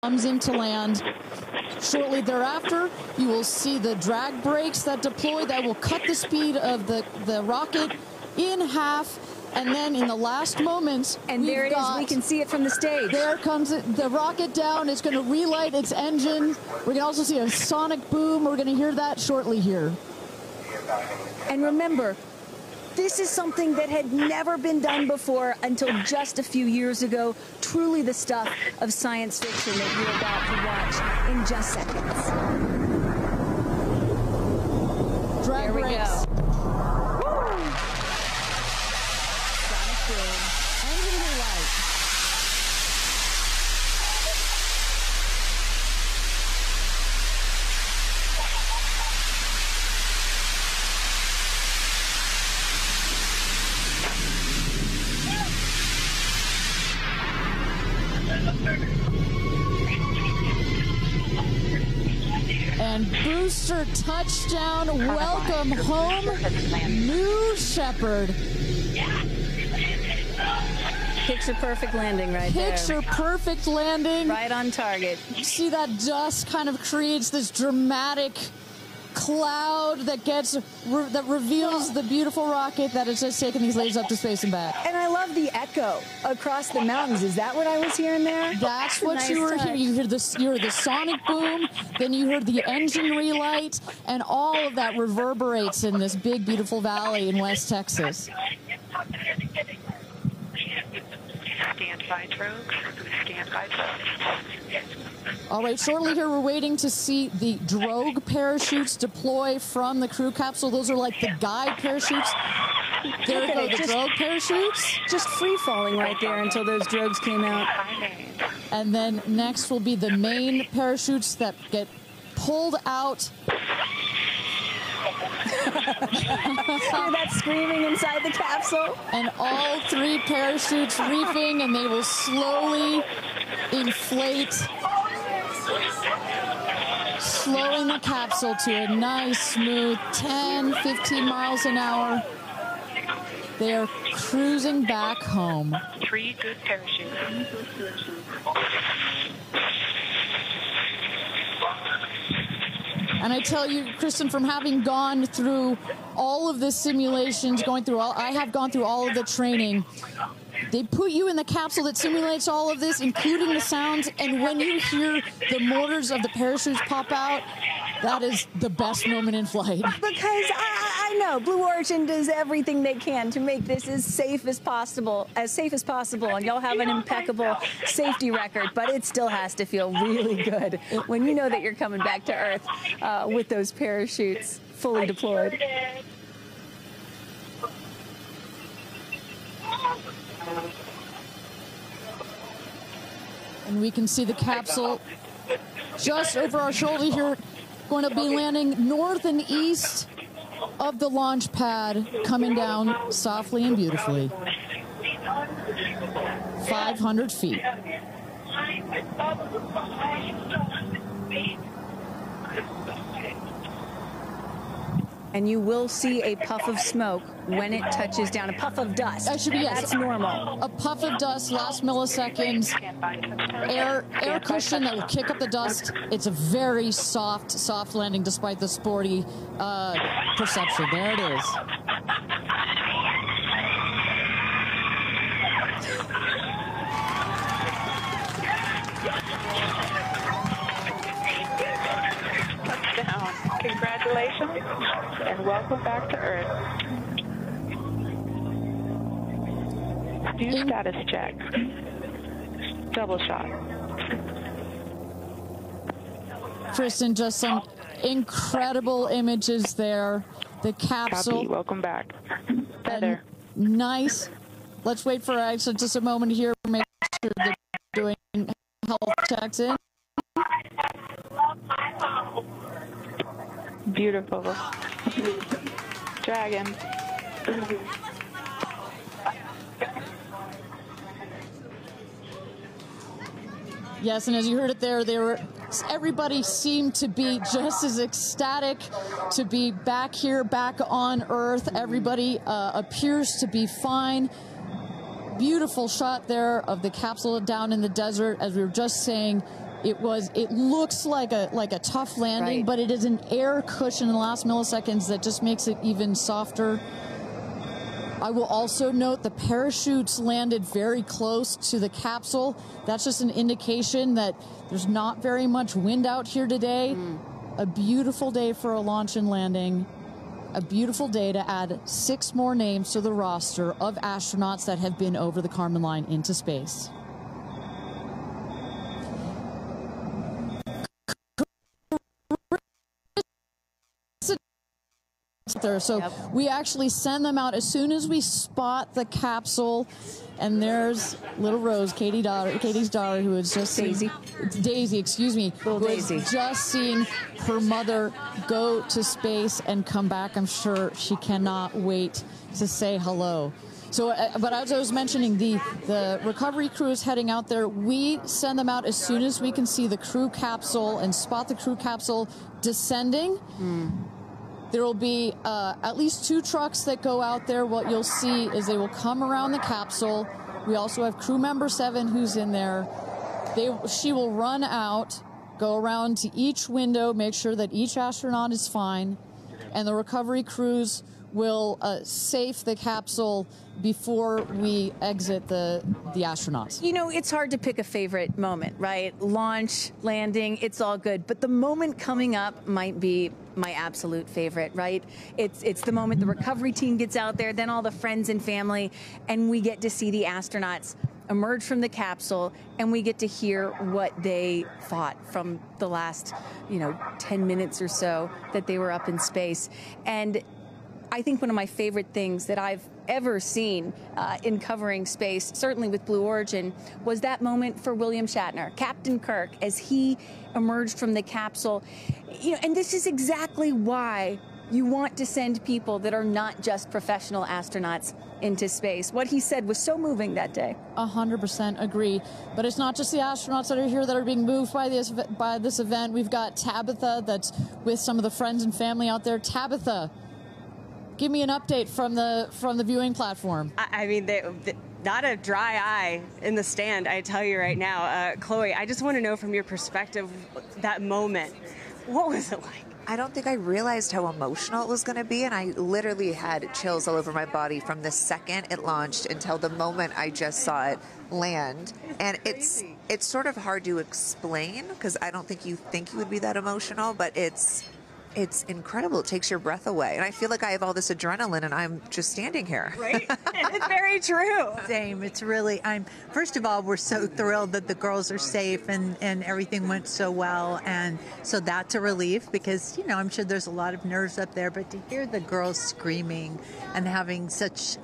comes into land. Shortly thereafter, you will see the drag brakes that deploy that will cut the speed of the rocket in half. And then in the last moments, and there it is. We can see it from the stage. There comes the rocket down. It's going to relight its engine. We're going to also see a sonic boom. We're going to hear that shortly here. And remember, this is something that had never been done before until just a few years ago. Truly the stuff of science fiction that you're about to watch in just seconds. Drag brakes. There we go. Engine relight. And booster touchdown, welcome home, New Shepard. Picture perfect landing right there. Picture perfect landing. Right on target. You see that dust kind of creates this dramatic cloud that that reveals the beautiful rocket that has just taken these ladies up to space and back. And I love the echo across the mountains. Is that what I was hearing there? That's what you were hearing. You heard the sonic boom, then you heard the engine relight, and all of that reverberates in this big, beautiful valley in West Texas. Stand by drogues. Stand by drogues. All right, shortly here we're waiting to see the drogue parachutes deploy from the crew capsule. Those are like the guide parachutes. There go the drogue parachutes. Just free falling right there until those drogues came out. And then next will be the main parachutes that get pulled out. Hear that screaming inside the capsule? And all three parachutes reefing, and they will slowly inflate, slowing the capsule to a nice, smooth 10, 15 miles an hour. They are cruising back home. 3 good parachutes. And I tell you, Kristen, from having gone through all of the simulations, I have gone through all of the training. They put you in the capsule that simulates all of this, including the sounds, and when you hear the motors of the parachutes pop out, that is the best moment in flight. Because I know Blue Origin does everything they can to make this as safe as possible, and y'all have an impeccable safety record, but it still has to feel really good when you know that you're coming back to Earth with those parachutes fully deployed. And we can see the capsule just over our shoulder here, going to be landing north and east of the launch pad, coming down softly and beautifully. 500 feet. And you will see a puff of smoke when it touches down, a puff of dust. That's normal. A puff of dust, last milliseconds, air cushion that will kick up the dust. It's a very soft landing despite the sporty perception. There it is. Touchdown. Congratulations and welcome back to Earth. Do status check. Double shot. Kristen, just some incredible images there. The capsule. Copy. Welcome back. Feather. Nice. Let's wait for Aisha just a moment here. Make sure they're doing health checks in. Beautiful. Dragon. Yes, and as you heard it there, everybody seemed to be just as ecstatic to be back here, back on Earth. Everybody appears to be fine. Beautiful shot there of the capsule down in the desert. As we were just saying, It looks like a tough landing, but it is an air cushion in the last milliseconds that just makes it even softer. I will also note the parachutes landed very close to the capsule. That's just an indication that there's not very much wind out here today. A beautiful day for a launch and landing. A beautiful day to add 6 more names to the roster of astronauts that have been over the Kármán line into space. So we actually send them out as soon as we spot the capsule. And there's little Rose, Katie's daughter, who is just Daisy, excuse me, who has just seen her mother go to space and come back. I'm sure she cannot wait to say hello. So, but as I was mentioning, the recovery crew is heading out there. We send them out as soon as we can see the crew capsule and spot the crew capsule descending. There will be at least 2 trucks that go out there. What you'll see is they will come around the capsule. We also have crew member 7 who's in there. She will run out, go around to each window, make sure that each astronaut is fine, and the recovery crews will safe the capsule before we exit the astronauts. You know, it's hard to pick a favorite moment, right? Launch, landing, it's all good. But the moment coming up might be my absolute favorite, right? It's the moment the recovery team gets out there, then all the friends and family, and we get to see the astronauts emerge from the capsule, and we get to hear what they thought from the last, 10 minutes or so that they were up in space. And I think one of my favorite things that I've ever seen in covering space, certainly with Blue Origin, was that moment for William Shatner, Captain Kirk, as he emerged from the capsule. And this is exactly why you want to send people that are not just professional astronauts into space. What he said was so moving that day. 100% agree. But it's not just the astronauts that are here that are being moved by this event. We've got Tabitha that's with some of the friends and family out there. Tabitha, give me an update from the viewing platform. I mean, not a dry eye in the stand, I tell you right now. Chloe, I just want to know from your perspective, that moment, what was it like? I don't think I realized how emotional it was going to be, and I literally had chills all over my body from the second it launched until the moment I just saw it land. And it's sort of hard to explain, because I don't think you would be that emotional, but it's incredible. It takes your breath away. And I feel like I have all this adrenaline and I'm just standing here. Right? It's very true. Same. It's really, first of all, we're so thrilled that the girls are safe and everything went so well. And so that's a relief, because, I'm sure there's a lot of nerves up there, but to hear the girls screaming and having such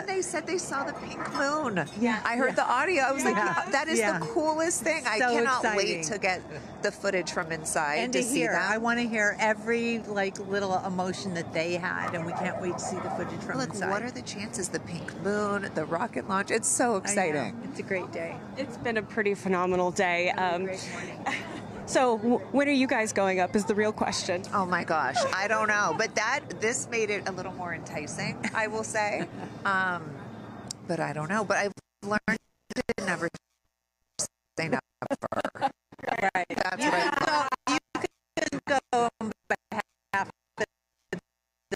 they said they saw the pink moon. Yeah. I heard the audio. I was like, that is the coolest thing. So I cannot exciting. wait to get the footage from inside and to to see hear. that. I want to hear every little emotion that they had, and we can't wait to see the footage from inside. What are the chances? The pink moon, the rocket launch. It's so exciting. It's a great day. It's been a pretty phenomenal day. So when are you guys going up is the real question. Oh my gosh, I don't know. But this made it a little more enticing, I will say. But I don't know. But I've learned to never say never. Right. That's what I thought. You could go on behalf of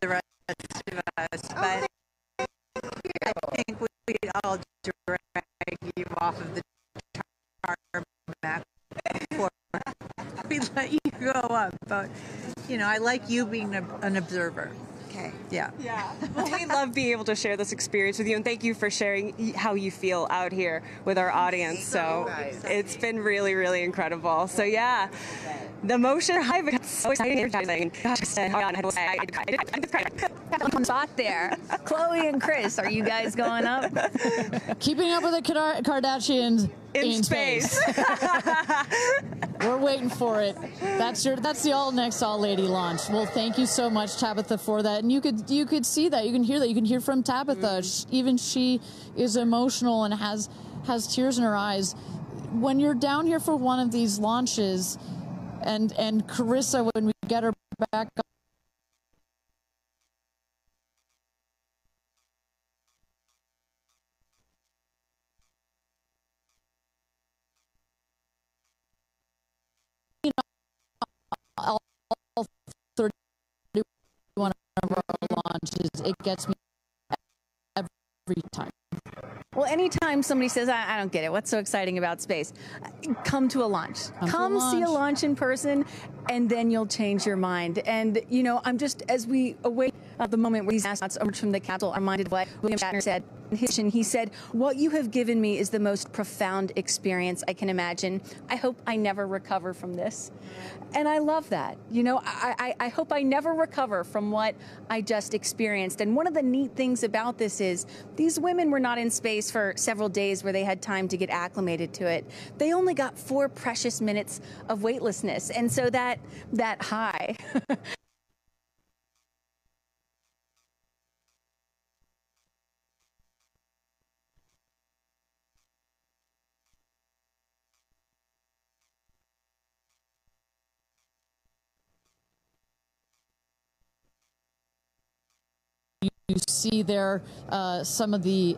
the rest of us, but I think we all drag you off of the tarmac before we let you go up. But, I like you being an observer. Okay. Yeah. Well, we love being able to share this experience with you, and thank you for sharing how you feel out here with our audience. So it's been really, really incredible. So yeah, the motion hive is so exciting. Spot there. Chloe and Chris, are you guys going up? Keeping up with the Kardashians in space. We're waiting for it. That's the all next all lady launch. Well, thank you so much, Tabitha, for that. And you could see that, you can hear that, you can hear from Tabitha. Even she is emotional and has tears in her eyes. When you're down here for one of these launches, and Carissa, when we get her back It gets me every time. Well, anytime somebody says, I don't get it, what's so exciting about space? Come to a launch. Come see a launch in person, and then you'll change your mind. And, you know, I'm just, as we await the moment where these astronauts emerge from the capsule, I'm reminded of what William Shatner said in his vision. He said, what you have given me is the most profound experience I can imagine. I hope I never recover from this. And I love that. You know, I hope I never recover from what I just experienced. And one of the neat things about this is these women were not in space for several days where they had time to get acclimated to it. They only got 4 precious minutes of weightlessness. And so that high you see there, some of the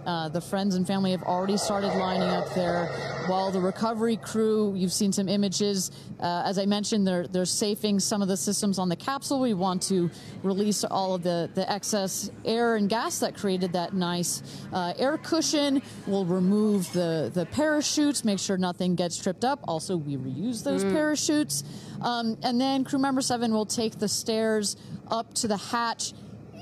friends and family have already started lining up there. While the recovery crew, you've seen some images. As I mentioned, they're safing some of the systems on the capsule. We want to release all of the excess air and gas that created that nice air cushion. We'll remove the parachutes, make sure nothing gets tripped up. Also, we reuse those parachutes. And then crew member 7 will take the stairs up to the hatch.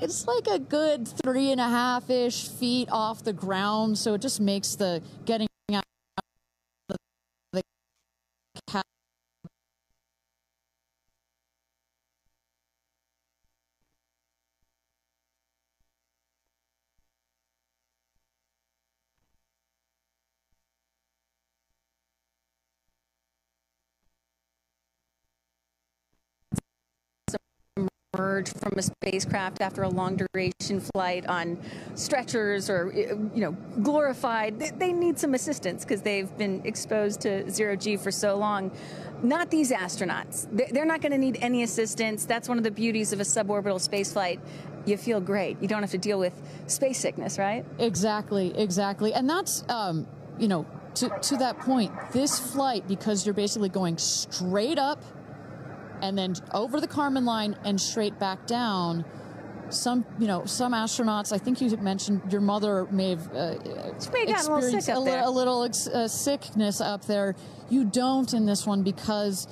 It's like a good 3.5-ish feet off the ground, so it just makes the getting out of the cab emerge from a spacecraft after a long duration flight on stretchers or, you know, glorified. They need some assistance because they've been exposed to zero-G for so long. Not these astronauts. They're not going to need any assistance. That's one of the beauties of a suborbital spaceflight. You feel great. You don't have to deal with space sickness, right? Exactly. And that's, you know, to that point, this flight, because you're basically going straight up and then over the Kármán line and straight back down. Some astronauts, I think you mentioned your mother may have experienced a little sickness up there. You don't in this one because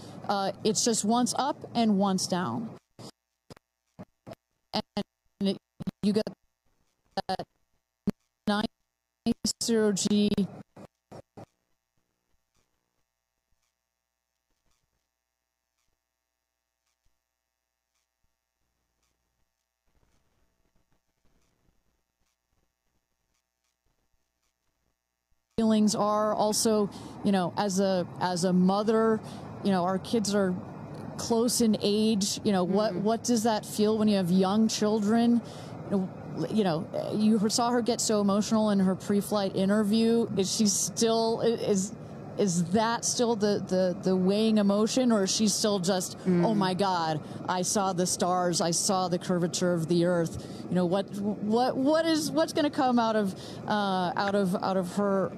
it's just once up and once down. And you get that nice zero-G feelings are. Also, you know, as a mother, you know, our kids are close in age. You know, what does that feel when you have young children? You know, you saw her get so emotional in her pre-flight interview. Is she still is that still the weighing emotion, or is she still just, oh my God, I saw the stars, I saw the curvature of the Earth? You know, what's going to come out of her